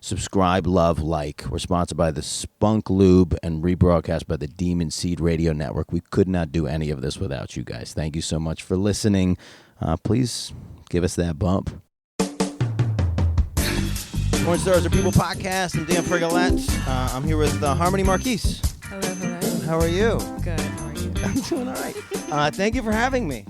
subscribe, love, like. We're sponsored by the Spunk Lube and rebroadcast by the Demon Seed Radio Network. We could not do any of this without you guys. Thank you so much for listening. Please give us that bump. Morning Stars are People Podcast. I'm Dan Frigolette. I'm here with Harmonie Marquise. Hello, hello. How are you? Good. How are you? I'm doing all right. Thank you for having me.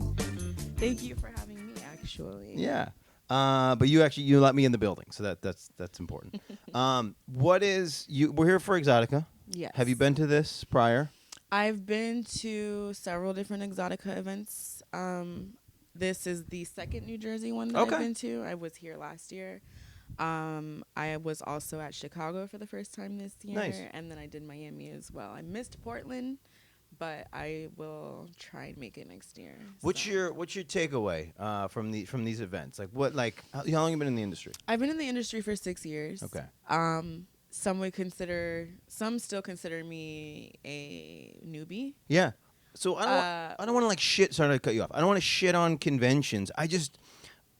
Thank you for having me, actually. Yeah. But you let me in the building, so that's important. We're here for Exotica. Yes. Have you been to this prior? I've been to several different Exotica events. This is the second New Jersey one that I've been to. I was here last year. I was also at Chicago for the first time this year. Nice. And then I did Miami as well. I missed Portland, but I will try and make it next year. What's your takeaway from these events? How long have you been in the industry? I've been in the industry for 6 years. Okay. Some still consider me a newbie. Yeah. So I don't want to shit. Sorry to cut you off. I don't want to shit on conventions.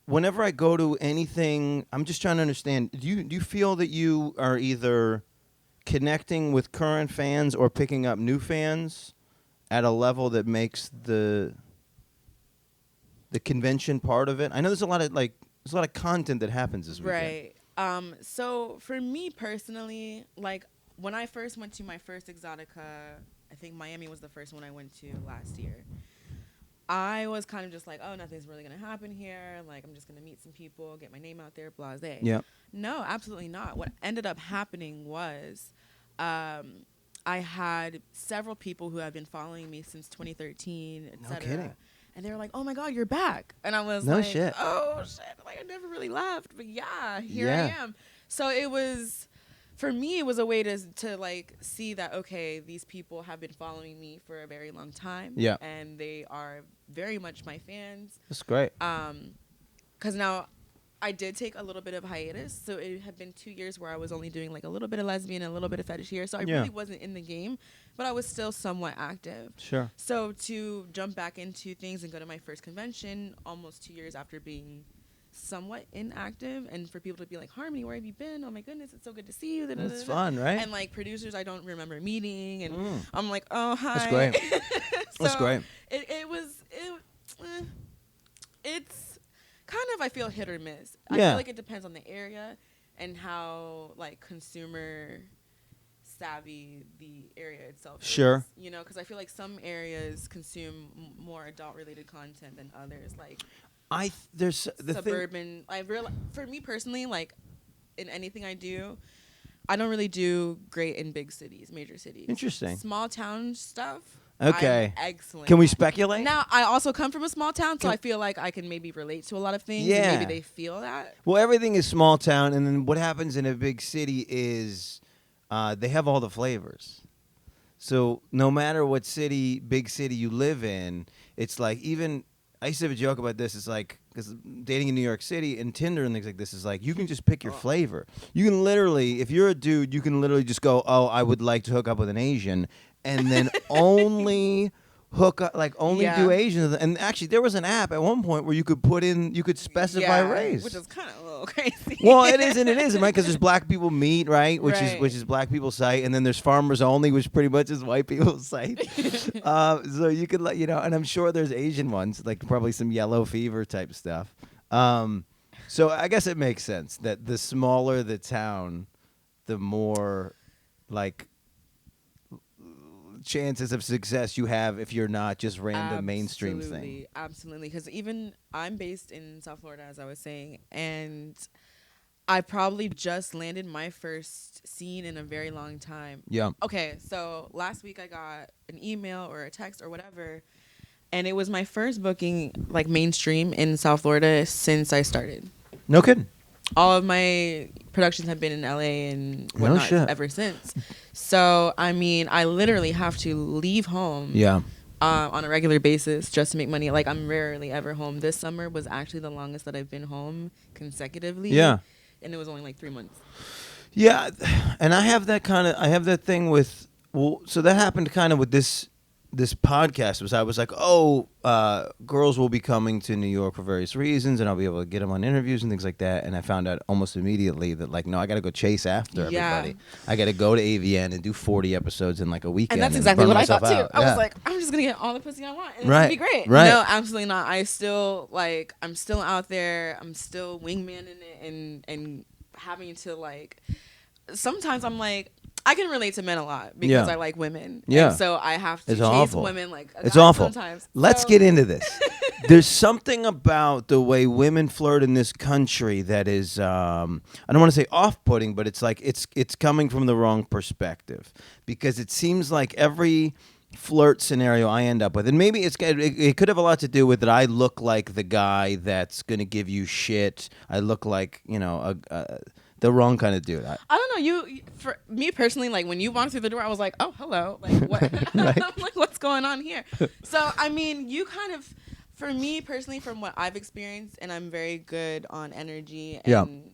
Whenever I go to anything, I'm just trying to understand. Do you feel that you are either connecting with current fans or picking up new fans at a level that makes the convention part of it? I know there's a lot of content that happens this weekend. Right. So for me personally, when I first went to my first Exotica, I think Miami was the first one I went to last year. I was kind of just like, oh, nothing's really going to happen here. I'm just going to meet some people, get my name out there, blasé. Yeah. No, absolutely not. What ended up happening was I had several people who have been following me since 2013, et cetera. No kidding. And they were like, oh, my God, you're back. And I was no shit. Oh, shit. I never really left. But, yeah, here I am. So it was... For me, it was a way to see that, okay, these people have been following me for a very long time. Yeah. And they are very much my fans. That's great. 'Cause now I did take a little bit of hiatus. So it had been 2 years where I was only doing a little bit of lesbian and a little bit of fetish here. So I really wasn't in the game, but I was still somewhat active. Sure. So to jump back into things and go to my first convention almost 2 years after being somewhat inactive, and for people to be like, Harmonie, where have you been? Oh my goodness, it's so good to see you. That's fun, right? And producers I don't remember meeting, and I'm like, oh, hi. That's great. That's great. It's kind of, I feel, hit or miss. Yeah. I feel like it depends on the area and how consumer savvy the area itself is. Sure. Because I feel like some areas consume more adult related content than others. There's the suburban. For me personally, in anything I do, I don't really do great in big cities, major cities. Interesting. Small town stuff. Okay. I'm excellent. Can we speculate? Now, I also come from a small town, so I feel like I can maybe relate to a lot of things. Yeah. And maybe they feel that. Well, everything is small town, and then what happens in a big city is they have all the flavors. So no matter what big city you live in, it's even... I used to have a joke about this. It's because dating in New York City and Tinder and things like this is you can just pick your flavor. You can literally, if you're a dude, you can literally just go, oh, I would like to hook up with an Asian, and then only hook up, do Asians. And actually, there was an app at one point where you could specify race, which is kind of a little crazy. Well, it is and it isn't, right? Because there's Black People Meet, right? Which is Black People's site, and then there's Farmers Only, which pretty much is white people's site. So you could and I'm sure there's Asian ones, probably some yellow fever type stuff. So I guess it makes sense that the smaller the town, the more chances of success you have if you're not just random mainstream thing. Absolutely. Because even I'm based in South Florida, as I was saying, and I probably just landed my first scene in a very long time. Yeah. Okay, so last week I got an email or a text or whatever, and it was my first booking mainstream in South Florida since I started. No kidding. All of my productions have been in LA and whatnot ever since. So, I literally have to leave home on a regular basis just to make money. I'm rarely ever home. This summer was actually the longest that I've been home consecutively. Yeah. And it was only 3 months. Yeah. And I have that thing with, so that happened kind of with this this podcast I was like, girls will be coming to New York for various reasons, and I'll be able to get them on interviews and things like that. And I found out almost immediately that like, no, I got to go chase after everybody. I got to go to AVN and do 40 episodes in like a weekend. And that's exactly what I thought too. I was like, I'm just gonna get all the pussy I want, and it's gonna be great. Right. No, absolutely not. I'm still out there. I'm still wingmanning it and having to like. Sometimes I'm like, I can relate to men a lot because I like women. Yeah. And so I have to chase women like a guy sometimes. Let's get into this. There's something about the way women flirt in this country that is, I don't want to say off-putting, but it's like it's coming from the wrong perspective, because it seems like every flirt scenario I end up with, and maybe it could have a lot to do with that I look like the guy that's going to give you shit. I look like, the wrong kind of dude. I don't know. You, for me personally, like when you walked through the door, I was like, oh, hello. Like what? Right. I'm like, what's going on here? So, I mean, you kind of, for me personally, from what I've experienced, and I'm very good on energy and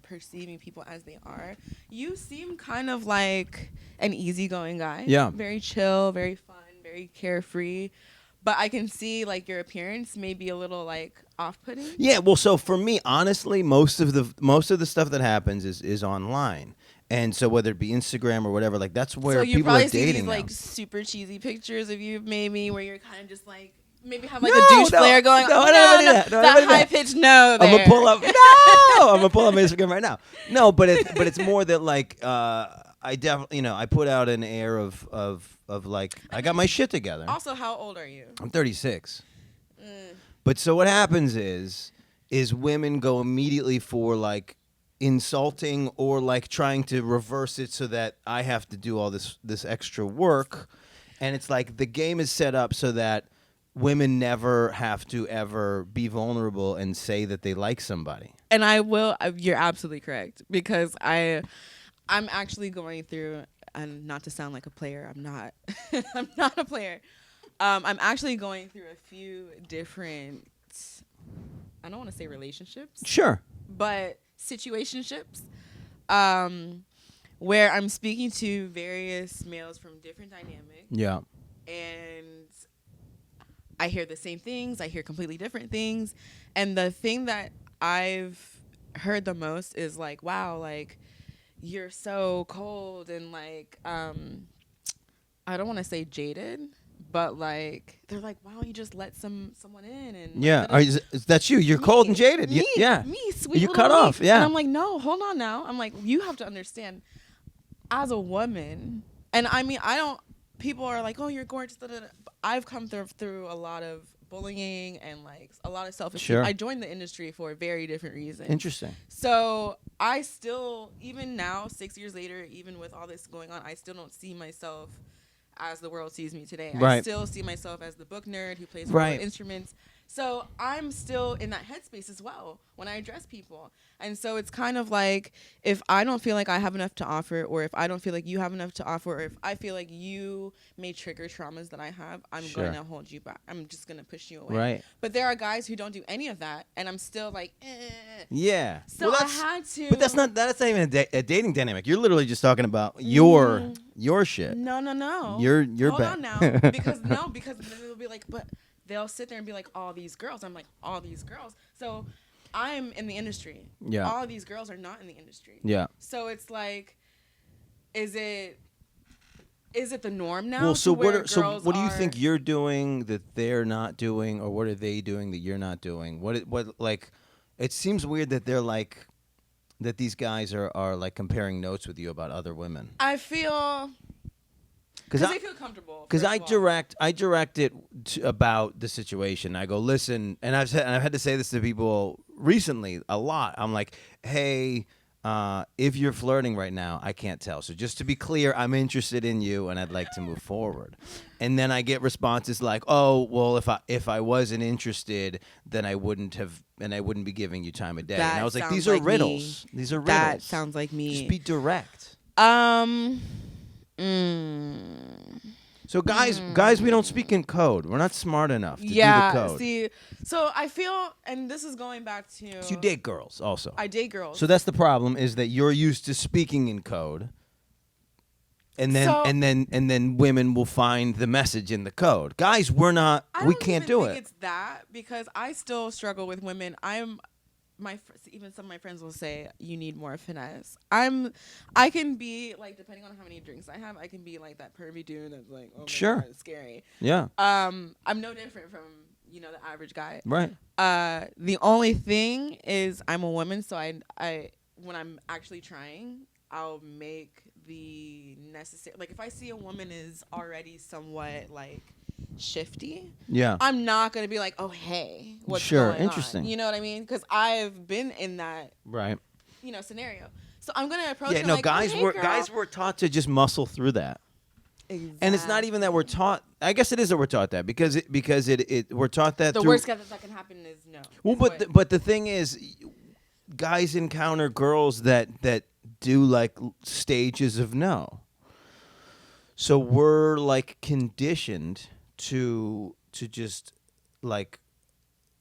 perceiving people as they are, you seem kind of like an easygoing guy. Yeah. Very chill, very fun, very carefree. But I can see like your appearance may be a little like off-putting. Yeah, well, so for me, honestly, most of the stuff that happens is online, and so whether it be Instagram or whatever, like that's where people are dating. So you probably see these like super cheesy pictures of you, maybe where you're kind of just like maybe have like a douche flare going. No, that high pitched no. I'm gonna pull up. I'm gonna pull up Instagram right now. No, but it's more that like I definitely I put out an air of like I got my shit together. Also, how old are you? I'm 36. But so what happens is women go immediately for like insulting or like trying to reverse it so that I have to do all this extra work, and it's like the game is set up so that women never have to ever be vulnerable and say that they like somebody. And I will. You're absolutely correct, because I'm actually going through, and not to sound like a player, I'm not. I'm not a player. I'm actually going through a few different, I don't want to say relationships. Sure. But situationships, where I'm speaking to various males from different dynamics. Yeah. And I hear the same things. I hear completely different things. And the thing that I've heard the most is like, wow, like, you're so cold and like, I don't want to say jaded, but like they're like, why don't you just let someone in? And that's you. You're cold and jaded. Me, sweet. You cut off. Yeah. And I'm like, no, hold on now. I'm like, you have to understand, as a woman, and I mean, people are like, oh, you're gorgeous. Da, da, da. I've come through a lot of bullying and like a lot of self-esteem. Sure. I joined the industry for a very different reason. Interesting. So I still, even now, 6 years later, even with all this going on, I still don't see myself as the world sees me today. Right. I still see myself as the book nerd who plays instruments. So I'm still in that headspace as well when I address people. And so it's kind of like, if I don't feel like I have enough to offer, or if I don't feel like you have enough to offer, or if I feel like you may trigger traumas that I have, I'm going to hold you back. I'm just going to push you away. Right. But there are guys who don't do any of that, and I'm still like, Yeah. So I had to. But that's not even a dating dynamic. You're literally just talking about your shit. No. You're Hold bad. on now. Because then they'll be like, but they'll sit there and be like, all these girls. I'm like, all these girls. So I'm in the industry. Yeah. All of these girls are not in the industry. Yeah. So it's like, is it the norm now? Well, so what do you think you're doing that they're not doing, or what are they doing that you're not doing? What like, it seems weird that they're like, that these guys are like comparing notes with you about other women. I feel. Because they feel comfortable. Because I direct it about the situation. I go, listen, and I've had to say this to people recently a lot. I'm like, hey, if you're flirting right now, I can't tell. So just to be clear, I'm interested in you, and I'd like to move forward. And then I get responses like, oh, well, if I wasn't interested, then I wouldn't be giving you time of day. And I was like, these are riddles. These are riddles. That sounds like me. Just be direct. So guys, we don't speak in code. We're not smart enough to do the code. See, so I feel, and this is going back to. So you date girls also. I date girls. So that's the problem, is that you're used to speaking in code. And then women will find the message in the code. Guys, we can't do it. I think it's that because I still struggle with women. Even some of my friends will say you need more finesse. I can be like, depending on how many drinks I have, I can be like that pervy dude that's like, oh my God, it's scary. Yeah. I'm no different from the average guy. Right. The only thing is I'm a woman, so I when I'm actually trying, I'll make the necessary, like if I see a woman is already somewhat like shifty, I'm not gonna be like, oh hey, what's going interesting on? You know what I mean? Because I've been in that scenario, so I'm gonna approach her like, guys were taught to just muscle through that. Exactly. And it's not even that we're taught. I guess it is that we're taught that because we're taught that the worst that can happen is no. Well, but the thing is, guys encounter girls that do like stages of no. So we're like conditioned to just like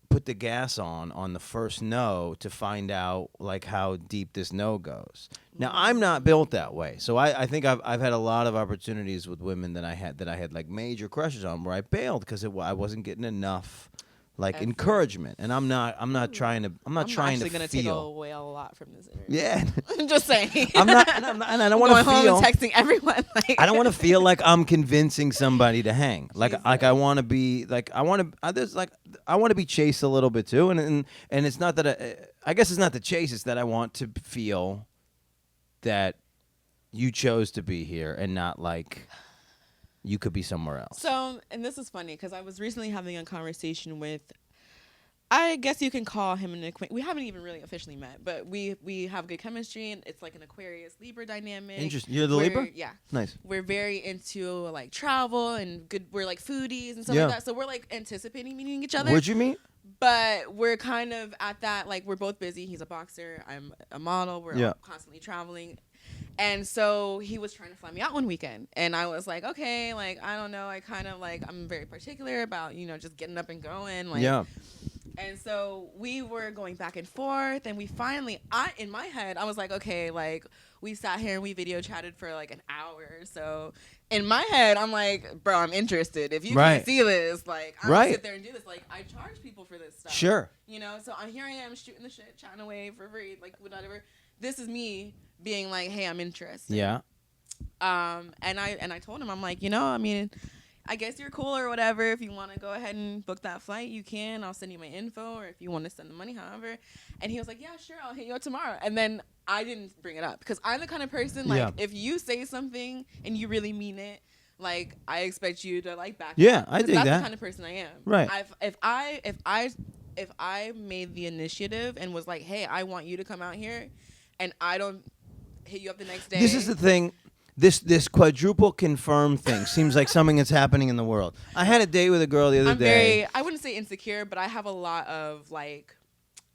put the gas on the first no to find out like how deep this no goes. Now I'm not built that way, so I think I've had a lot of opportunities with women that I had like major crushes on where I bailed because I wasn't getting enough like encouragement, and I'm not trying to actually gonna take away a lot from this interview. Yeah, I'm just saying. And I don't want to feel home and texting everyone. Like, I don't want to feel like I'm convincing somebody to hang. Like I want to be like I want to be chased a little bit too, and it's not that I guess it's not the chase. It's that I want to feel that you chose to be here and not like you could be somewhere else. So, and this is funny because I was recently having a conversation with, I guess you can call him an acquaintance. We haven't even really officially met, but we have good chemistry, and it's like an Aquarius Libra dynamic. Interesting. You're the Libra? Yeah. Nice. We're very into like travel and good. We're like foodies and stuff like that. So we're like anticipating meeting each other. Where'd you meet? But we're kind of at that, like we're both busy. He's a boxer. I'm a model. We're constantly traveling. And so he was trying to fly me out one weekend. And I was like, okay, like, I don't know. I kind of like, I'm very particular about, just getting up and going. Like, And so we were going back and forth. And we finally, in my head, I was like, okay, like, we sat here and we video chatted for like an hour or so. In my head, I'm like, bro, I'm interested. If you can see this, like, I'm going to sit there and do this. Like, I charge people for this stuff. Sure. So here I am shooting the shit, chatting away for free, like, whatever. This is me being like, hey, I'm interested. Yeah. And I told him, I'm like, I mean, I guess you're cool or whatever. If you want to go ahead and book that flight, you can. I'll send you my info, or if you want to send the money, however. And he was like, yeah, sure, I'll hit you up tomorrow. And then I didn't bring it up because I'm the kind of person, like, if you say something and you really mean it, like, I expect you to like back it up. I dig that. That's the kind of person I am. Right. If I made the initiative and was like, hey, I want you to come out here, and I don't hit you up the next day. This is the thing. This quadruple confirm thing seems like something that's happening in the world. I had a date with a girl the other day. I wouldn't say insecure, but I have a lot of like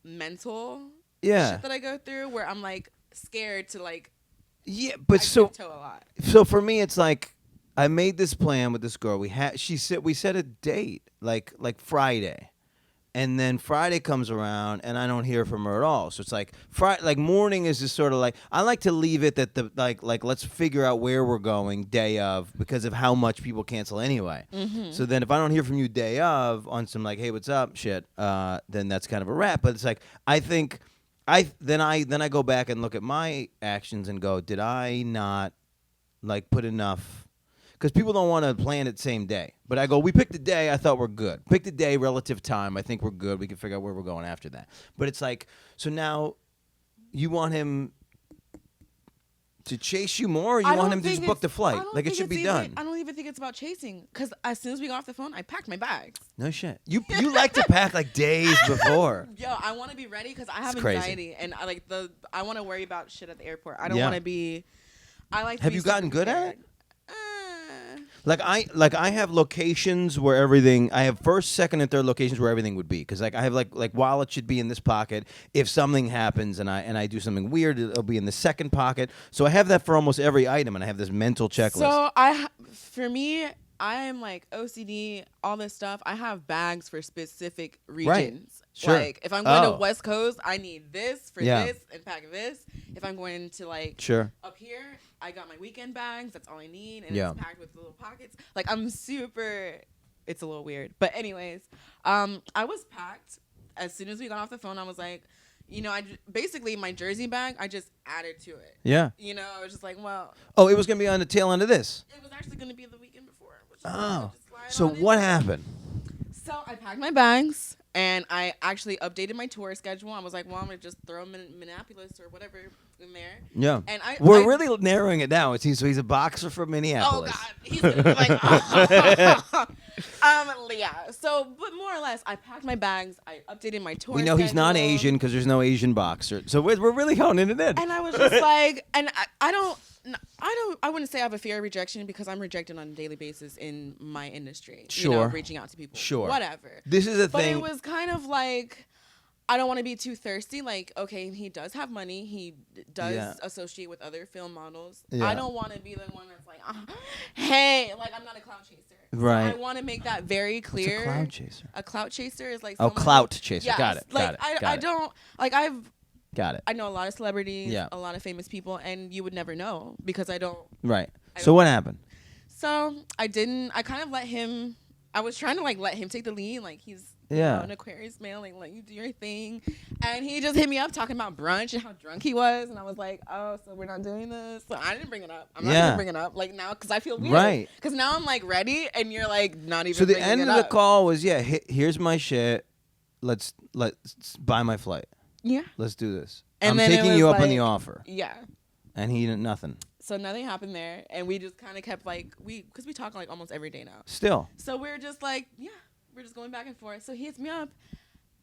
mental shit that I go through where I'm like scared to like but so a lot. So for me it's like I made this plan with this girl. We set a date like Friday. And then Friday comes around, and I don't hear from her at all. So it's like morning is just sort of like I like to leave it that the like let's figure out where we're going day of because of how much people cancel anyway. Mm-hmm. So then if I don't hear from you day of on some like hey what's up shit, then that's kind of a wrap. But it's like I think then I go back and look at my actions and go did I not like put enough. Because people don't want to plan it same day. But I go, we picked a day, I thought we're good. Picked a day, relative time, I think we're good. We can figure out where we're going after that. But it's like, so now you want him to chase you more, or you want him to just book the flight? Like it should be done. I don't even think it's about chasing. Because as soon as we got off the phone, I packed my bags. No shit. You like to pack like days before. Yo, I want to be ready because I have anxiety. And I want to worry about shit at the airport. I don't want to be. Have you gotten good at it? Like I have locations where everything. I have first, second, and third locations where everything would be. Because like I have like wallet should be in this pocket. If something happens and I do something weird, it'll be in the second pocket. So I have that for almost every item, and I have this mental checklist. So for me, I am like OCD, all this stuff. I have bags for specific regions. Right. Sure. Like if I'm going to West Coast, I need this for this and pack this. If I'm going to like up here, I got my weekend bags. That's all I need. And it's packed with little pockets. Like, I'm super, it's a little weird. But anyways, I was packed. As soon as we got off the phone, I was like, you know, basically my jersey bag, I just added to it. Yeah. You know, I was just like, well. Oh, it was going to be on the tail end of this. It was actually going to be the weekend before. So what happened? So I packed my bags. And I actually updated my tour schedule. I was like, well, I'm going to just throw Minneapolis or whatever in there. Yeah. And We're really narrowing it down. So he's a boxer from Minneapolis. Oh, God. He's going to be like, yeah. So, but more or less, I packed my bags. I updated my tour We know he's not Asian because there's no Asian boxer. So we're really honing it in. And I was just like, and I wouldn't say I have a fear of rejection because I'm rejected on a daily basis in my industry. Sure. You know, reaching out to people. Sure. Whatever. This is a thing. But it was kind of like, I don't want to be too thirsty. Like, okay, he does have money. He does associate with other film models. Yeah. I don't want to be the one that's like, hey, like, I'm not a clout chaser. Right. So I want to make that very clear. What's a clout chaser? A clout chaser is like. Clout chaser. Yes, Got it. Like, I don't, like, Got it. I know a lot of celebrities, a lot of famous people, and you would never know because I don't. Right. So what happened? So I kind of let him. I was trying to like let him take the lead. Like he's an Aquarius male, like let you do your thing. And he just hit me up talking about brunch and how drunk he was. And I was like, oh, so we're not doing this. So I didn't bring it up. I'm not gonna bring it up like now because I feel weird. Right. Because now I'm like ready, and you're like not even. So the end of the call was here's my shit. Let's buy my flight. Yeah. Let's do this. And I'm taking you up on the offer. Yeah. And he did nothing. So nothing happened there, and we just kind of kept like because we talk like almost every day now. Still. So we're just like we're just going back and forth. So he hits me up,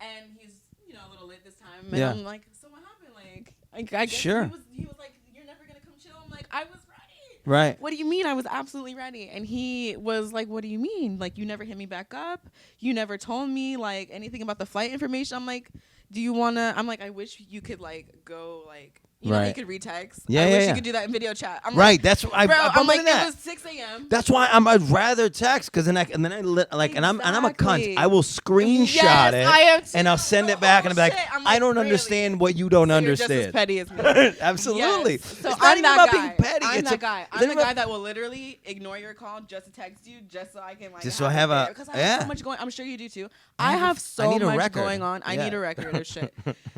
and he's a little lit this time, and I'm like, so what happened? Like I guess sure. He was like, you're never gonna come chill. I'm like, I was ready. Right. What do you mean? I was absolutely ready. And he was like, what do you mean? Like you never hit me back up. You never told me like anything about the flight information. I'm like, do you wanna? I'm like, I wish you could like go like. You know, you could retext. Yeah, I wish you could do that in video chat. I'm right, like, that's what I'm like, it was 6 a.m. That's why I'd rather text because then I I'm a cunt. I will screenshot it and I'll send it back and I'm like, I don't understand what you don't understand. You're just as petty as me. Absolutely. Yes. So it's I'm not that even guy. Being petty. I'm that guy. I'm the guy that will literally ignore your call just to text you, just so I can like. Just so I have because I have so much going. I'm sure you do too. I have so much going on. I need a record of shit.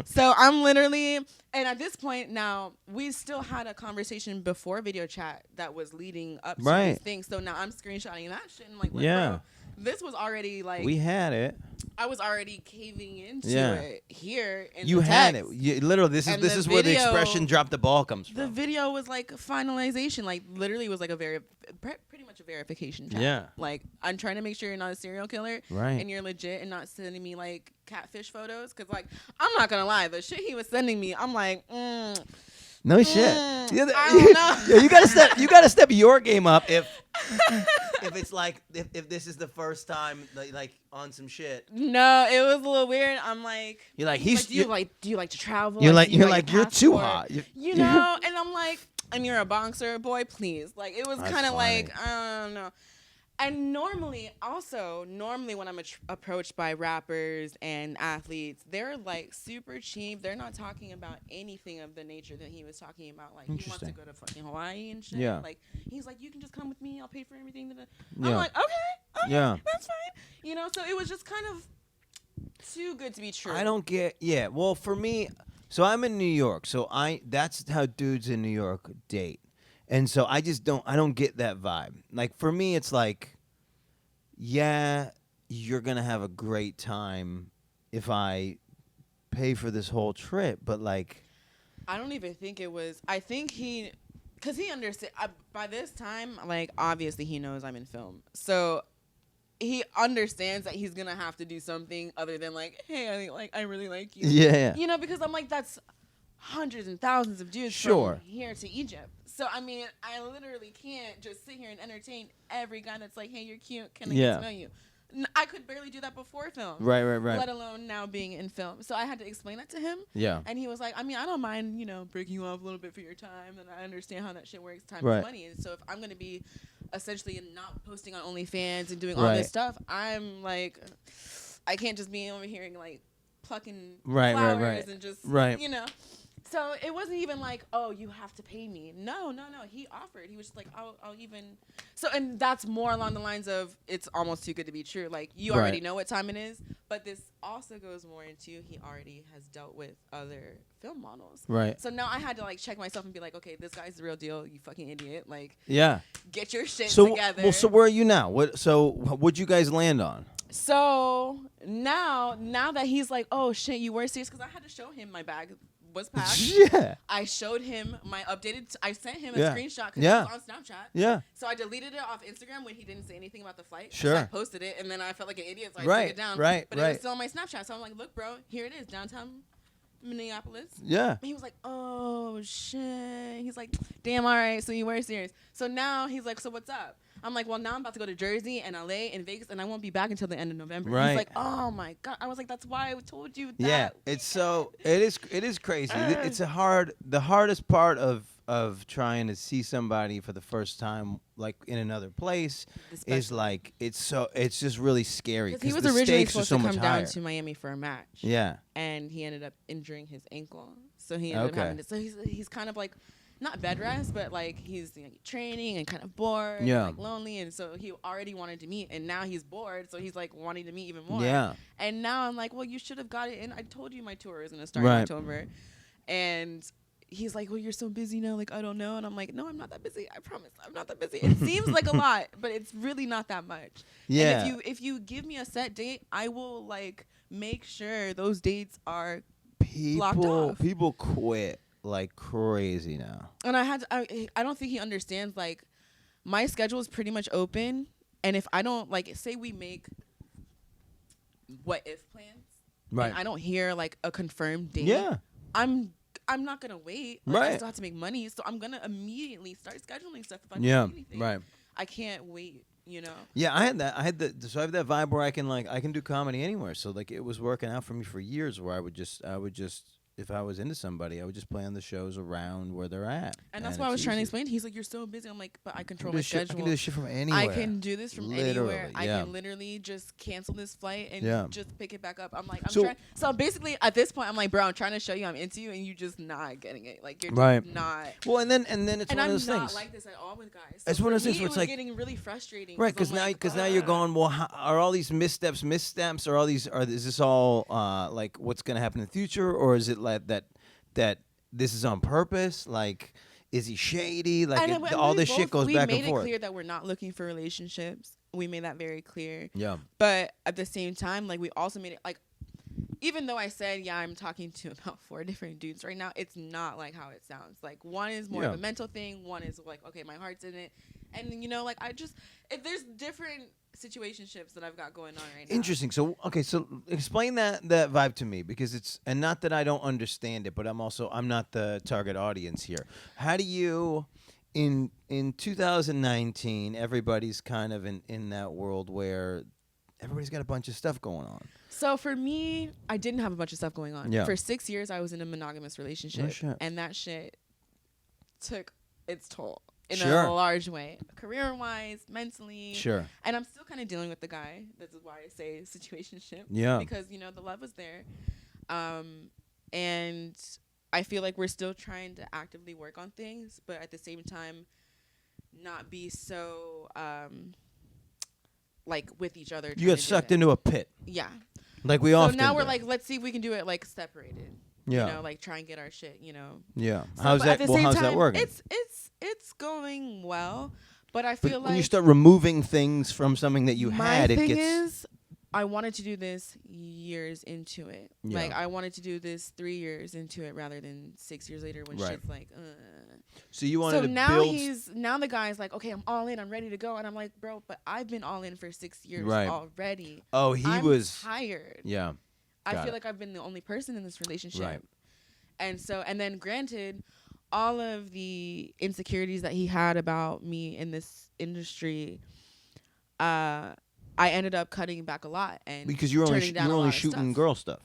So I'm literally. And at this point now, we still had a conversation before video chat that was leading up to this thing. So now I'm screenshotting that shit and like, bro, this was already like we had it. I was already caving into it here. You had it. Literally, this is where the expression "drop the ball" comes from. The video was like finalization. Like literally, was like pretty much a verification chat. Yeah. Like I'm trying to make sure you're not a serial killer, right? And you're legit and not sending me like catfish photos. Because like I'm not gonna lie, the shit he was sending me, I'm like. No shit. I don't know. You gotta step your game up if it's like if this is the first time like on some shit. No, it was a little weird. I'm like, you're like do you like to travel? You're too hot. You know, and I'm like, and you're a boxer, boy, please. Like it was kind of like I don't know. And normally when I'm approached by rappers and athletes, they're like super cheap. They're not talking about anything of the nature that he was talking about. Like he wants to go to fucking Hawaii and shit. Yeah. Like he's like, you can just come with me. I'll pay for everything. I'm like, okay, that's fine. You know, so it was just kind of too good to be true. I don't get. Yeah. Well, for me, so I'm in New York. So that's how dudes in New York date. And so I don't get that vibe. Like for me, it's like, yeah, you're going to have a great time if I pay for this whole trip. But like, I don't even think it was, I think because he understands, by this time, like obviously he knows I'm in film. So he understands that he's going to have to do something other than like, hey, I really like you. Yeah. You know, because I'm like, that's hundreds and thousands of dudes from here to Egypt. So, I mean, I literally can't just sit here and entertain every guy that's like, hey, you're cute. Can I get to know you? I could barely do that before film. Right. Let alone now being in film. So I had to explain that to him. Yeah. And he was like, I mean, I don't mind, breaking you off a little bit for your time. And I understand how that shit works. Time is money. And so if I'm going to be essentially not posting on OnlyFans and doing all this stuff, I'm like, I can't just be over here and like plucking flowers and just, So it wasn't even like, oh, you have to pay me. No. He offered. He was just like, I'll even. So, and that's more along the lines of it's almost too good to be true. Like, you already know what time it is. But this also goes more into he already has dealt with other film models. Right. So now I had to like check myself and be like, okay, this guy's the real deal. You fucking idiot. Like, get your shit together. Well, so where are you now? What'd you guys land on? So now that he's like, oh shit, you were serious, because I had to show him my bag was packed. Yeah. I showed him my updated. I sent him a screenshot because it was on Snapchat. Yeah. So I deleted it off Instagram when he didn't say anything about the flight. Sure. So I posted it, and then I felt like an idiot, so I took it down. But it was still on my Snapchat. So I'm like, look, bro, here it is, downtown Minneapolis. Yeah. And he was like, oh shit. He's like, damn, all right. So you were serious. So now he's like, so what's up? I'm like, well, now I'm about to go to Jersey and LA and Vegas, and I won't be back until the end of November. Right. He's like, oh my God. I was like, that's why I told you that. Yeah, it is crazy. It's the hardest part of trying to see somebody for the first time, like in another place, is like it's just really scary. Because he was originally supposed to come down to Miami for a match. Yeah. And he ended up injuring his ankle, so he ended up having to. So he's kind of like. Not bed rest, but like he's training and kind of bored, and, like lonely, and so he already wanted to meet, and now he's bored, so he's like wanting to meet even more. Yeah. And now I'm like, well, you should have got it in. I told you my tour is gonna start in October, and he's like, well, you're so busy now, like I don't know, and I'm like, no, I'm not that busy. I promise, I'm not that busy. It seems like a lot, but it's really not that much. Yeah. And if you give me a set date, I will like make sure those dates are blocked off. People quit like crazy now. And I don't think he understands, like, my schedule is pretty much open, and if I don't, like, say we make what if plans, and I don't hear like a confirmed date, I'm not gonna wait. Like, I still have to make money, so I'm gonna immediately start scheduling stuff if I don't see anything. I can't wait, you know. Yeah, I have that vibe where I can do comedy anywhere. So like it was working out for me for years, where I would just if I was into somebody, I would just plan the shows around where they're at. And that's what I was trying to explain. He's like, you're so busy. I'm like, but I control my schedule. I can do this shit from anywhere. I can do this from anywhere. I can literally just cancel this flight and just pick it back up. I'm like, So basically, at this point, I'm like, bro, I'm trying to show you I'm into you, and you just not getting it. Like, you're just not. Well, and then it's one of those things. And I'm not like this at all with guys. It's one of those things where it's like getting really frustrating. Right, because now you're going, well, are all these missteps? Or is this all like what's going to happen in the future, or is it like that this is on purpose? Like, is he shady? Like, all this shit goes back and forth. We made it clear that we're not looking for relationships. We made that very clear. Yeah. But at the same time, like, we also made it, like, even though I said, I'm talking to about 4 different dudes right now, it's not like how it sounds. Like, one is more of a mental thing. One is like, okay, my heart's in it. And, like, if there's different situationships that I've got going on right now. Interesting. So, okay, so explain that vibe to me, because and not that I don't understand it, but I'm not the target audience here. How do you, in 2019, everybody's kind of in that world where everybody's got a bunch of stuff going on. So for me, I didn't have a bunch of stuff going on. Yeah. For 6 years, I was in a monogamous relationship, and that shit took its toll. In a large way, career-wise, mentally. Sure. And I'm still kind of dealing with the guy. This is why I say situationship. Yeah. Because, the love was there. And I feel like we're still trying to actively work on things, but at the same time, not be so, like, with each other. You get sucked into a pit. Yeah. Like we often So now do. we're like, let's see if we can do it, like, separated. Yeah. Like, try and get our shit, Yeah. So, how's that working? It's going well, but I feel like when you start removing things from something that you had, it gets. I wanted to do this years into it. Yeah. Like, I wanted to do this 3 years into it rather than 6 years later when shit's like, So you wanted to build. Now the guy's like, okay, I'm all in, I'm ready to go, and I'm like, bro, but I've been all in for 6 years already. Oh, I'm was tired. Yeah. I feel like I've been the only person in this relationship. Right. And then granted, all of the insecurities that he had about me in this industry, I ended up cutting back a lot, and because you're only shooting girl stuff,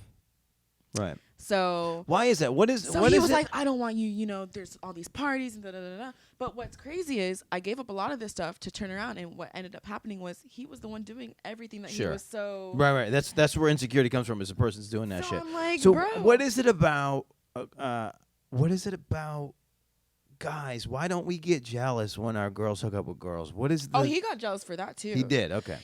right? So why is that? So he was like, I don't want you. There's all these parties and da da da da. But what's crazy is I gave up a lot of this stuff to turn around, and what ended up happening was he was the one doing everything that he was so right. That's where insecurity comes from. Is the person's doing that shit. I'm like, so bro, what is it about? what is it about guys? Why don't we get jealous when our girls hook up with girls? What is the... Oh, he got jealous for that too. He did. Okay.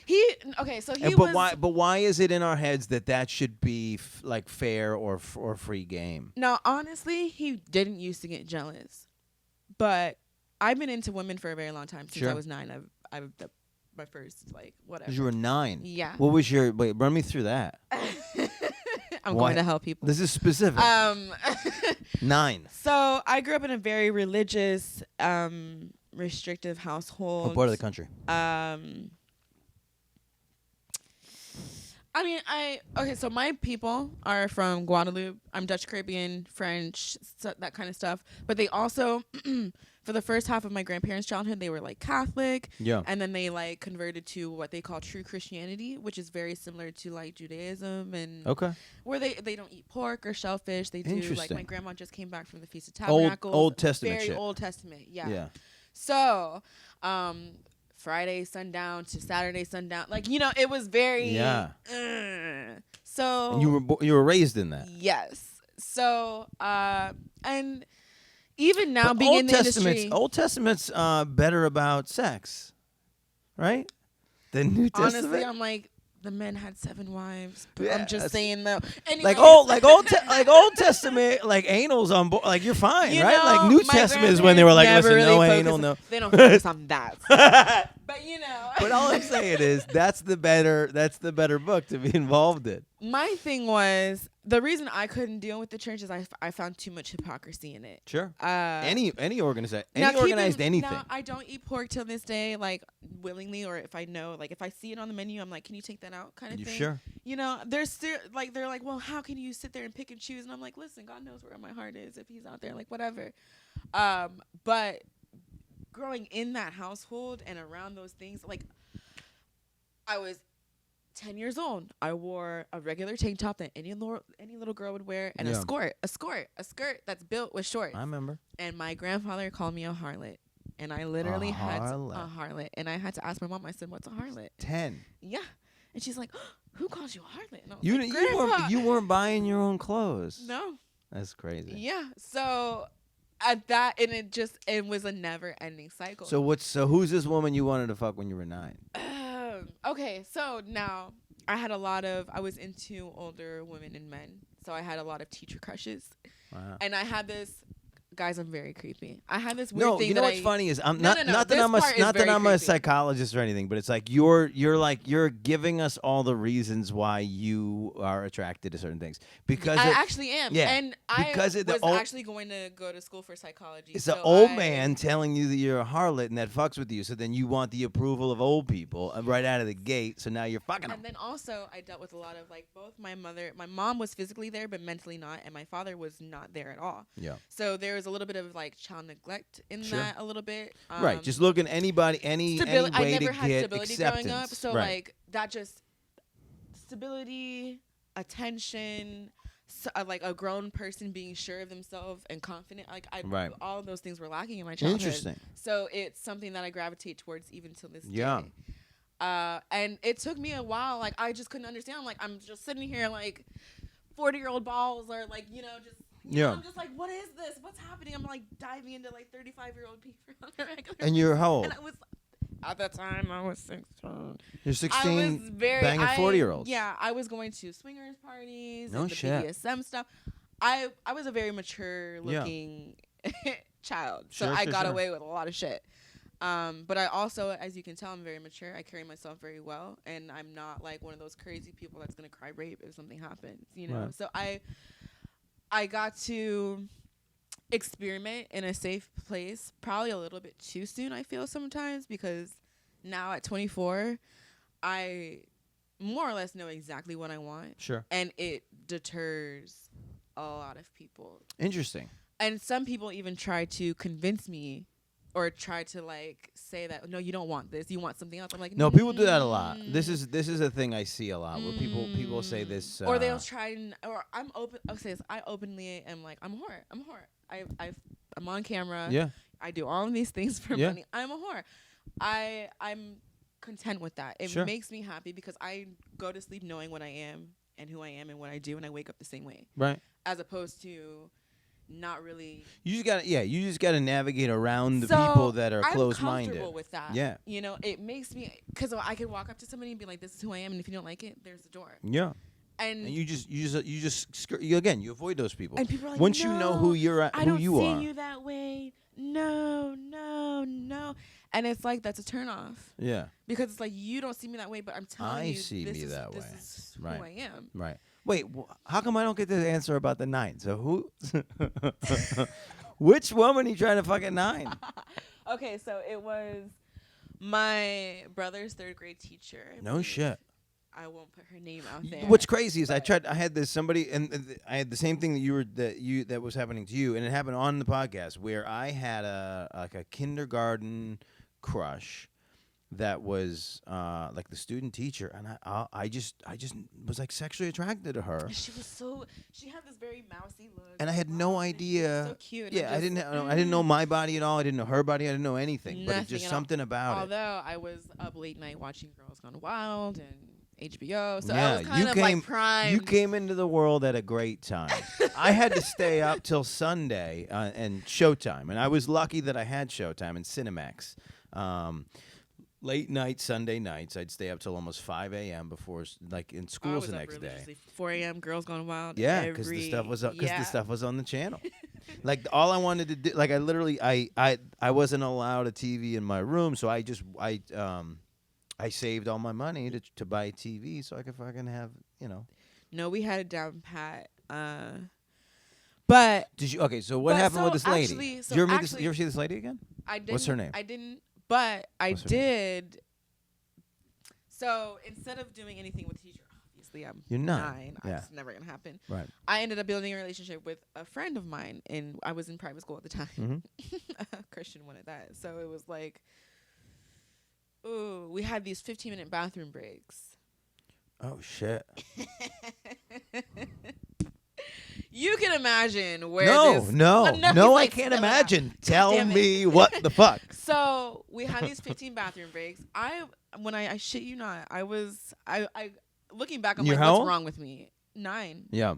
So he and, was... But why is it in our heads that should be like fair or free game? Now, honestly, he didn't used to get jealous, but I've been into women for a very long time since I was 9. I've my first like whatever. You were 9. Yeah. What was your... Wait, run me through that. I'm going to help people. This is specific. 9. So I grew up in a very religious, restrictive household. What part of the country? I mean, so my people are from Guadeloupe. I'm Dutch Caribbean, French, that kind of stuff. But they also, for the first half of my grandparents' childhood, they were like Catholic. Yeah. And then they like converted to what they call true Christianity, which is very similar to like Judaism and where they don't eat pork or shellfish. They do like my grandma just came back from the Feast of Tabernacles. Old Testament very shit. Old Testament, yeah. So, Friday sundown to Saturday sundown, like it was very so. And you were raised in that. Yes. So and even now being in the industry, Old Testament's better about sex, right? Than New Testament. Honestly, I'm like the men had 7 wives. But I'm just saying though. Anyways. Like Old Testament, like anal's on board. Like you're fine, right? Like New Testament is when they were like, listen, really no anal, no. They don't focus on that. But But all I'm saying is that's the better book to be involved in. My thing was the reason I couldn't deal with the church is I found too much hypocrisy in it. Sure. Any organized anything. Now I don't eat pork till this day, like willingly, or if I know, like if I see it on the menu, I'm like, can you take that out, kind of thing. Sure. They're still like they're like, well, how can you sit there and pick and choose? And I'm like, listen, God knows where my heart is if He's out there, like whatever. But growing in that household and around those things, like I was 10 years old. I wore a regular tank top that any little girl would wear, and a skirt that's built with shorts. I remember. And my grandfather called me a harlot, and I literally a harlot, and I had to ask my mom. I said, "What's a harlot?" 10. Yeah, and she's like, oh, "Who calls you a harlot?" And I was like, you weren't buying your own clothes. No. That's crazy. Yeah. So at that, and it was a never-ending cycle. So who's this woman you wanted to fuck when you were 9? Okay, so now I was into older women and men, so I had a lot of teacher crushes. Wow. And I had this, guys, I'm very creepy. I had this weird thing. You know what's funny is I'm not that I'm a psychologist or anything, but it's like you're giving us all the reasons why you are attracted to certain things because I actually am. Yeah, and I was actually going to go to school for psychology. It's an old man telling you that you're a harlot and that fucks with you, so then you want the approval of old people right out of the gate. So now you're fucking them. And then also I dealt with a lot of like both my mom was physically there but mentally not, and my father was not there at all. Yeah. So there was a little bit of like child neglect in that a little bit. Right. Just looking any way I never to had get stability acceptance. growing up, so like that just stability, attention, like a grown person being sure of themselves and confident. Like all of those things were lacking in my childhood. Interesting. So it's something that I gravitate towards even till this day. And it took me a while. Like I just couldn't understand. I'm like, I'm just sitting here like 40-year-old balls are like, just. I'm just like, what is this? What's happening? I'm like diving into like 35-year-old people on a regular. And you're how old? And I was, at that time, I was 16. You're 16, banging 40-year-olds. Yeah, I was going to swingers parties. No and the shit. BDSM stuff. I was a very mature looking child, so I got away with a lot of shit. But I also, as you can tell, I'm very mature. I carry myself very well, and I'm not like one of those crazy people that's gonna cry rape if something happens. Right. So I got to experiment in a safe place probably a little bit too soon, I feel sometimes, because now at 24, I more or less know exactly what I want. Sure. And it deters a lot of people. Interesting. And some people even try to convince me or try to like say that, no, you don't want this, you want something else. I'm like, no, people do that a lot. This is a thing I see a lot where people say this, or they'll try or I'm open. I'll say this, I openly am like, I'm a whore. I'm on camera. Yeah. I do all of these things for money. I'm a whore. I'm content with that. It makes me happy because I go to sleep knowing what I am and who I am and what I do, and I wake up the same way. Right. As opposed to not really. You just gotta navigate around the people that are close-minded. I'm comfortable with that. Yeah. You know, it makes me, because I could walk up to somebody and be like, "This is who I am," and if you don't like it, there's the door. Yeah. And you avoid those people. And people are like, once no, you know who you are. I don't see you that way. No. And it's like, that's a turnoff. Yeah. Because it's like, you don't see me that way, but I'm telling you, this is who I am. Right. Wait, how come I don't get the answer about the 9? So who? Which woman are you trying to fuck at 9? Okay, so it was my brother's 3rd grade teacher. No shit. I won't put her name out there. What's crazy is I had this somebody, and I had the same thing that was happening to you, and it happened on the podcast where I had a kindergarten crush that was like the student teacher, and I just was like sexually attracted to her. She had this very mousy look, and I had no idea. So cute. Yeah, I didn't know my body at all. I didn't know her body. I didn't know anything. But it's just something about it. Although I was up late night watching Girls Gone Wild and HBO, so I was kind of like primed. You came into the world at a great time. I had to stay up till Sunday and Showtime, and I was lucky that I had Showtime and Cinemax. Late night Sunday nights, I'd stay up till almost 5 a.m. before, like, in schools the next day. 4 a.m. Girls Gone Wild. Yeah, because the stuff was on the channel. Like, all I wanted to do, like, I literally, I wasn't allowed a TV in my room, so I saved all my money to buy a TV so I could fucking have, you know. No, we had it down pat. But did you? Okay, so what happened with this lady? Actually, did you ever see this lady again? I didn't. What's her name? I didn't. But I did. So instead of doing anything with the teacher, obviously I'm 9. Yeah. It's never gonna happen. Right. I ended up building a relationship with a friend of mine, and I was in private school at the time. Mm-hmm. Christian one at that. So it was like, ooh, we had these 15-minute bathroom breaks. Oh shit. You can imagine where No, I can't imagine. Tell me what the fuck. So we had these 15 bathroom breaks. When I shit you not, I looking back, I'm like, what's wrong with me? 9. Yeah.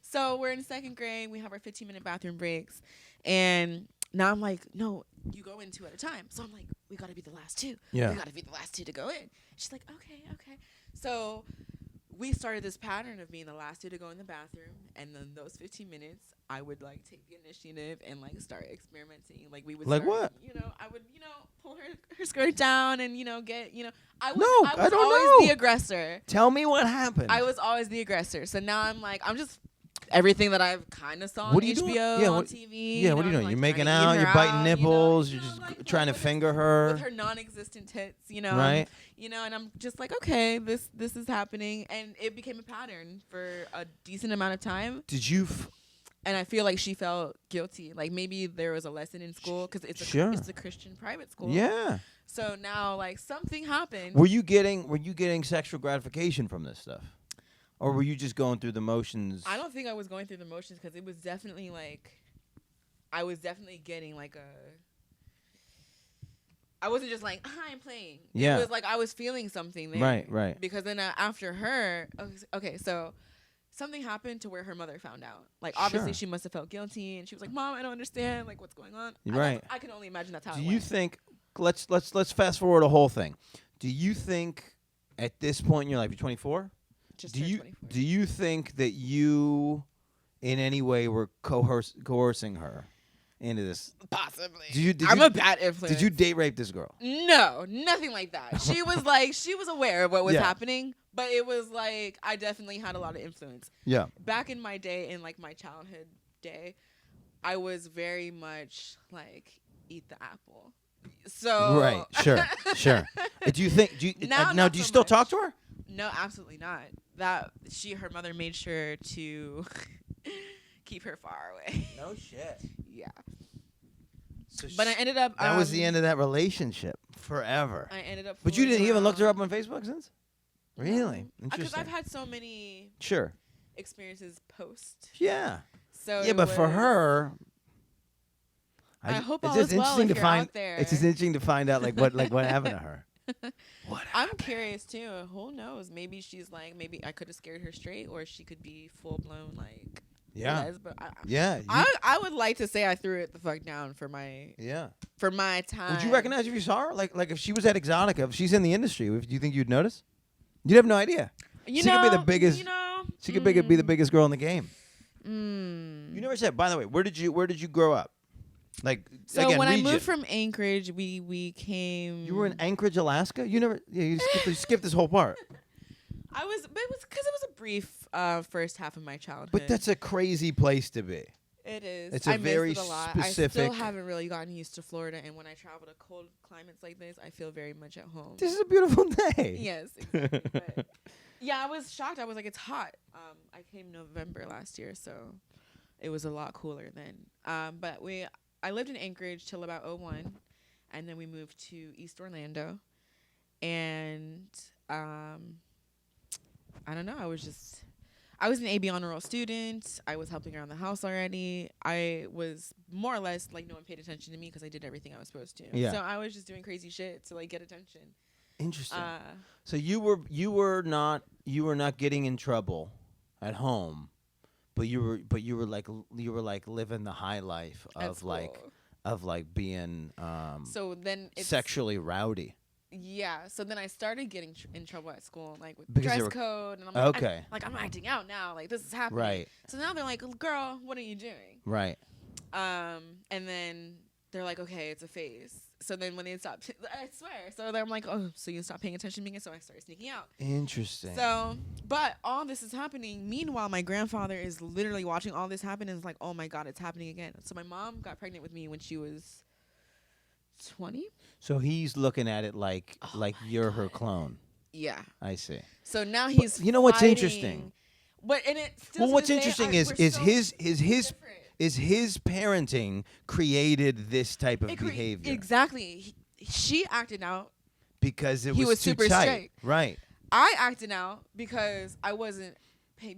So we're in 2nd grade. We have our 15-minute bathroom breaks, and now I'm like, no, you go in 2 at a time. So I'm like, we got to be the last 2. Yeah. We got to be the last 2 to go in. She's like, okay. So we started this pattern of being the last 2 to go in the bathroom, and then those 15 minutes, I would like take the initiative and like start experimenting. Like we would like start, what? You know, I would pull her skirt down and get I was don't always know. the aggressor. Tell me what happened. I was always the aggressor. So now I'm just everything that I've kind of saw on HBO, on TV. Yeah, what are you doing? Like you're making out, you're biting nipples, you're just trying to finger her. With her non-existent tits, Right. And I'm just like, okay, this is happening. And it became a pattern for a decent amount of time. Did you... And I feel like she felt guilty. Like maybe there was a lesson in school because it's a Christian private school. Yeah. So now like something happened. Were you getting sexual gratification from this stuff? Or were you just going through the motions? I don't think I was going through the motions because it was definitely like, I was definitely getting like I wasn't just like, hi, I'm playing. Yeah. It was like I was feeling something there. Right. Because then after her, okay, so something happened to where her mother found out. Like obviously she must have felt guilty, and she was like, Mom, I don't understand like what's going on. Right. I can only imagine that's how Do it you went. think, let's fast forward the whole thing. Do you think at this point in your life, you're 24? Do you think that you in any way were coercing her into this? Possibly. I'm a bad influence. Did you date rape this girl? No, nothing like that. She was she was aware of what was happening, but it was like I definitely had a lot of influence. Yeah. Back in my day, in like my childhood day, I was very much like eat the apple. So right, sure. Do you think? Do you still talk to her? No, absolutely not. Her mother made sure to keep her far away. No shit. Yeah. So but I ended up. That was the end of that relationship forever. I ended up. But you didn't even look her up on Facebook since? Really? Interesting. Because I've had so many. Experiences post. Yeah. So yeah, but for her. I hope all is well if you're out there. It's just interesting to find out what happened to her. I'm curious too. Who knows? Maybe she's like, maybe I could have scared her straight, or she could be full blown like Yeah. It is, but Yeah. I would like to say I threw it the fuck down for my time. Would you recognize if you saw her? Like if she was at Exotica, if she's in the industry, do you think you'd notice? You'd have no idea. She could be the biggest. She could be the biggest girl in the game. You never said. By the way, where did you grow up? Like so again, when region. I moved from Anchorage, we came. You were in Anchorage, Alaska. You never. Yeah, you skipped this whole part. But it was because it was a brief first half of my childhood. But that's a crazy place to be. It is. It's a very miss it a lot. specific. I still haven't really gotten used to Florida, and when I travel to cold climates like this, I feel very much at home. This is a beautiful day. Yes, exactly. But yeah, I was shocked. I was like, it's hot. I came November last year, so it was a lot cooler then. But I lived in Anchorage till about 2001, and then we moved to East Orlando, and I don't know. I was an AB honor roll student. I was helping around the house already. I was more or less like no one paid attention to me because I did everything I was supposed to. Yeah. So I was just doing crazy shit to like get attention. Interesting. So you were not getting in trouble at home, but you were like living the high life of like being so then it's sexually rowdy. Yeah, so then I started getting in trouble at school, like with Because dress code, and I'm like, okay. I'm acting out now, like this is happening. Right. So now they're like, girl, what are you doing? Right. And then they're like, okay, it's a phase. So then when they stop, I swear. So then I'm like, oh, so you stop paying attention to me, so I started sneaking out. Interesting. So, but all this is happening. Meanwhile, my grandfather is literally watching all this happen and is like, oh my God, it's happening again. So my mom got pregnant with me when she was 20. So he's looking at it like you're her clone. Yeah. I see. So now he's you know what's interesting? But and it still well, what's interesting is his parenting created this type of behavior. Exactly. She acted out because he was too super tight. straight. Right. I acted out because I wasn't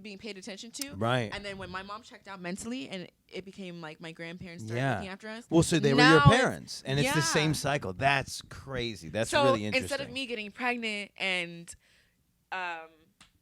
being paid attention to. Right. And then when my mom checked out mentally and it became like my grandparents started looking after us. Well, so they were your parents. And it's the same cycle. That's crazy. That's really interesting. Instead of me getting pregnant and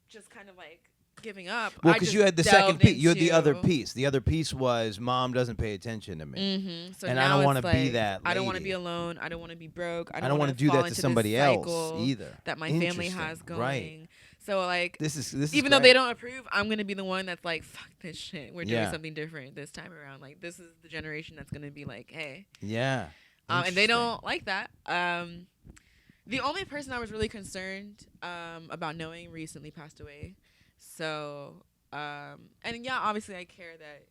just kind of like giving up. Well, because you had the second piece. You had the other piece. The other piece was mom doesn't pay attention to me. Mm-hmm. So and I don't want to be that lady. I don't want to be alone. I don't want to be broke. I don't want to do that to somebody else either. That my family has going. Right. So like this is even though they don't approve, I'm gonna be the one that's like, fuck this shit. We're doing something different this time around. Like this is the generation that's gonna be like, hey. Yeah. And they don't like that. The only person I was really concerned about knowing recently passed away. So and yeah, obviously I care that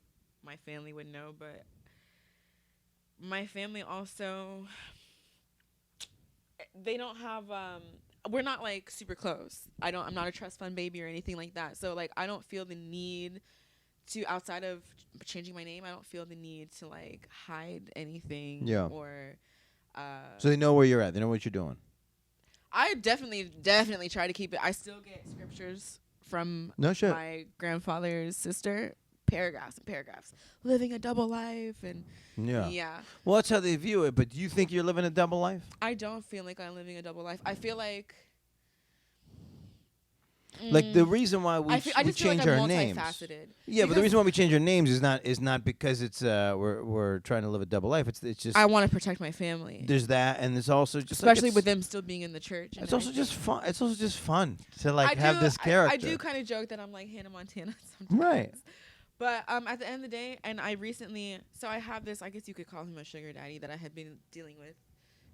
my family would know, but my family also they don't have we're not like super close. I'm not a trust fund baby or anything like that. So like I don't feel the need to, outside of changing my name, I don't feel the need to like hide anything. Yeah. Or so they know where you're at. They know what you're doing. I definitely try to keep it. I still get scriptures from my grandfather's sister. Paragraphs and paragraphs. Living a double life and yeah. Well, that's how they view it. But do you think you're living a double life? I don't feel like I'm living a double life. I feel like like the reason why we change like our names. Yeah, but the reason why we change our names is not because it's we're trying to live a double life. It's just I want to protect my family. There's that, and there's also just especially with them still being in the church. It's also just fun. It's also just fun to like have this character. I do kind of joke that I'm like Hannah Montana sometimes. Right. But at the end of the day, and I recently, so I have this, I guess you could call him a sugar daddy that I had been dealing with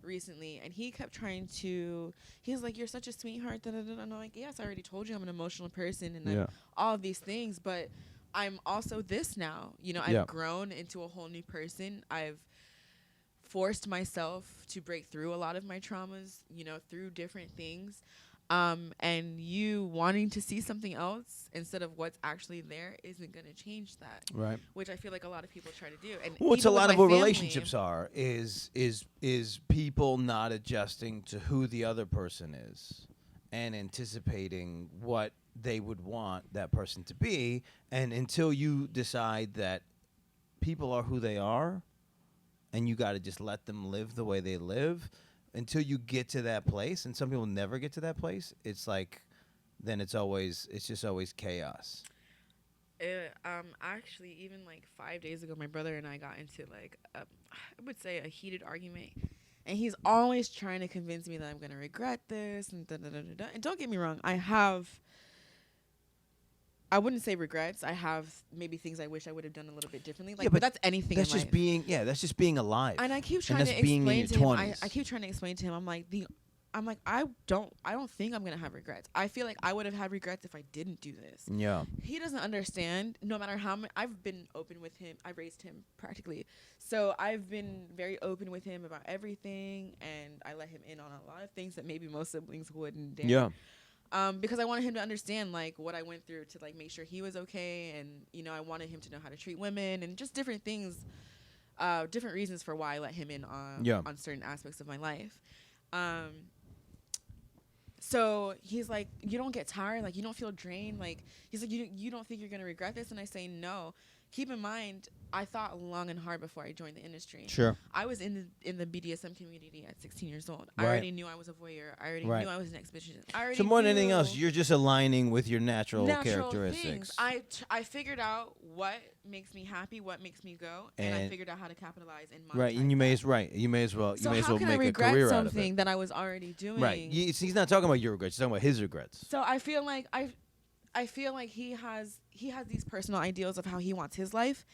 recently, and he kept trying to, he's like, you're such a sweetheart, and I'm like, yes, I already told you I'm an emotional person, and I'm all of these things, but I'm also this now. You know, I've grown into a whole new person. I've forced myself to break through a lot of my traumas, you know, through different things. And you wanting to see something else instead of what's actually there isn't going to change that. Right. Which I feel like a lot of people try to do. And what's a lot of what relationships are is people not adjusting to who the other person is and anticipating what they would want that person to be. And until you decide that people are who they are and you got to just let them live the way they live, until you get to that place, and some people never get to that place, it's like, then it's just always chaos. Actually, even like 5 days ago, my brother and I got into like I would say a heated argument, and he's always trying to convince me that I'm gonna regret this and da da da da. And don't get me wrong, I wouldn't say regrets. I have maybe things I wish I would have done a little bit differently. Like, but that's anything. That's in just life. that's just being alive. And I keep trying to explain to him. I keep trying to explain to him. I'm like, I don't think I'm gonna have regrets. I feel like I would have had regrets if I didn't do this. Yeah. He doesn't understand. No matter how much I've been open with him, I raised him practically, so I've been very open with him about everything, and I let him in on a lot of things that maybe most siblings wouldn't dare. Yeah. Because I wanted him to understand like what I went through to like make sure he was okay, and I wanted him to know how to treat women and just different things, different reasons for why I let him in on certain aspects of my life. So he's like, you don't get tired, like you don't feel drained, like he's like, you don't think you're gonna regret this? And I say no. Keep in mind, I thought long and hard before I joined the industry. Sure. I was in the BDSM community at 16 years old. Right. I already knew I was a voyeur. I already knew I was an exhibitionist. So more than anything else, you're just aligning with your natural characteristics. Things. I figured out what makes me happy, what makes me go, and I figured out how to capitalize and monetize. Right, and you may as well so make a career out of it. how can I regret something that I was already doing? Right. He's not talking about your regrets. He's talking about his regrets. So I feel like he has these personal ideals of how he wants his life,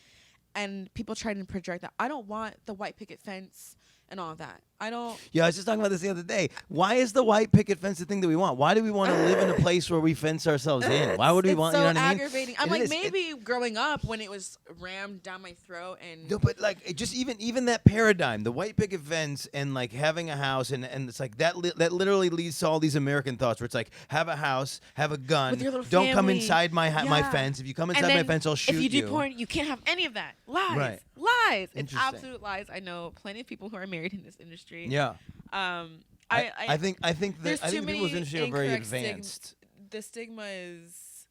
and people try to project that. I don't want the white picket fence and all of that. I don't. Yeah, I was just talking about this the other day. Why is the white picket fence the thing that we want? Why do we want to live in a place where we fence ourselves in? Why would we want? So you know what aggravating. I mean? I'm maybe growing up when it was rammed down my throat and. No, but like just even that paradigm, the white picket fence and like having a house and it's like that literally leads to all these American thoughts where it's like have a house, have a gun, with your little don't family. come inside my fence. If you come inside my fence, I'll shoot you. If you do porn, you can't have any of that. Lies. Right. Lies. It's absolute lies. I know plenty of people who are married in this industry. Yeah. I think the people's industry are very advanced. The stigma is.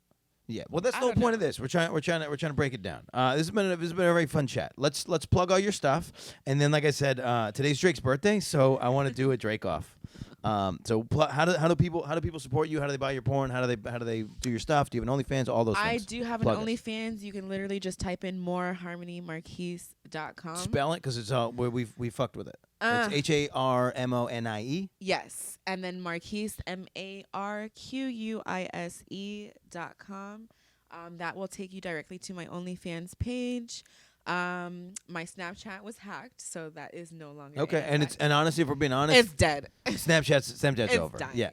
Yeah, well, that's the whole point of this. We're trying to break it down. This has been a very fun chat. Let's plug all your stuff, and then, like I said, today's Drake's birthday, so I want to do a Drake off. So how do people support you? How do they buy your porn? How do they do your stuff? Do you have an OnlyFans? All those things. I do have an OnlyFans. You can literally just type in moreharmoniemarquise.com. Spell it because it's all where we fucked with it. It's HARMONIE. Yes, and then Marquise MARQUISE.com. That will take you directly to my OnlyFans page. My Snapchat was hacked, so that is no longer okay. And honestly, if we're being honest, it's dead. Snapchat's over. Dying. Yeah.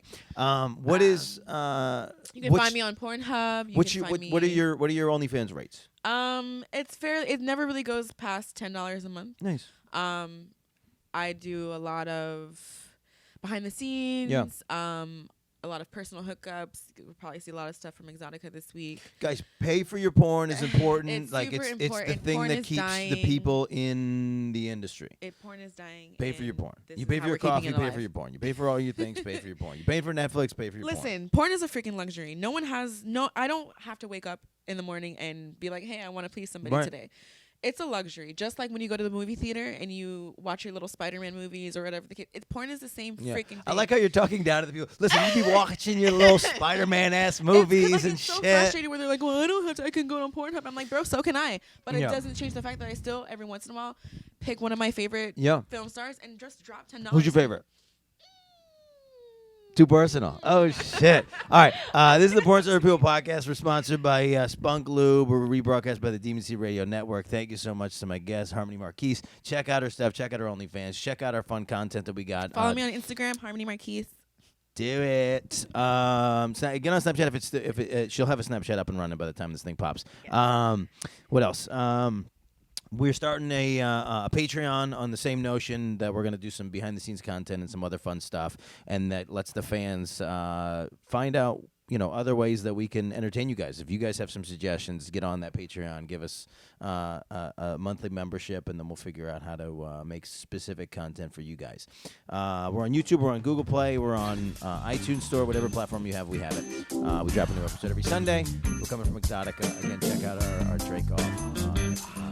What is you can find me on Pornhub. What are your OnlyFans rates? It's fairly. It never really goes past $10 a month. Nice. I do a lot of behind the scenes. Yeah. A lot of personal hookups. We'll probably see a lot of stuff from Exotica this week. Guys, pay for your porn is important. It's like important. It's the thing porn that keeps the people in the industry. Porn is dying. Pay for your porn. You pay for your coffee, pay for your porn. You pay for all your things, pay for your porn. You pay for Netflix, pay for your porn. Listen, porn is a freaking luxury. I don't have to wake up in the morning and be like, hey, I want to please somebody today. It's a luxury. Just like when you go to the movie theater and you watch your little Spider-Man movies or whatever. Porn is the same freaking thing. I like how you're talking down to the people. Listen, you be watching your little Spider-Man-ass movies and shit. It's so frustrating where they're like, well, I can go on Pornhub. I'm like, bro, so can I. But it doesn't change the fact that I still, every once in a while, pick one of my favorite film stars and just drop $10. Who's your favorite? Too personal. Oh, shit. All right. This is the Porn Star People Podcast. We're sponsored by Spunk Lube. We're rebroadcast by the DMC Radio Network. Thank you so much to my guest, Harmonie Marquise. Check out her stuff. Check out her OnlyFans. Check out our fun content that we got. Follow me on Instagram, Harmonie Marquise. Do it. Get on Snapchat if she'll have a Snapchat up and running by the time this thing pops. Yeah. What else? We're starting a Patreon on the same notion that we're going to do some behind-the-scenes content and some other fun stuff, and that lets the fans find out, other ways that we can entertain you guys. If you guys have some suggestions, get on that Patreon, give us a monthly membership, and then we'll figure out how to make specific content for you guys. We're on YouTube, we're on Google Play, we're on iTunes Store, whatever platform you have, we have it. We drop a new episode every Sunday. We're coming from Exotica. Again, check out our Drake off.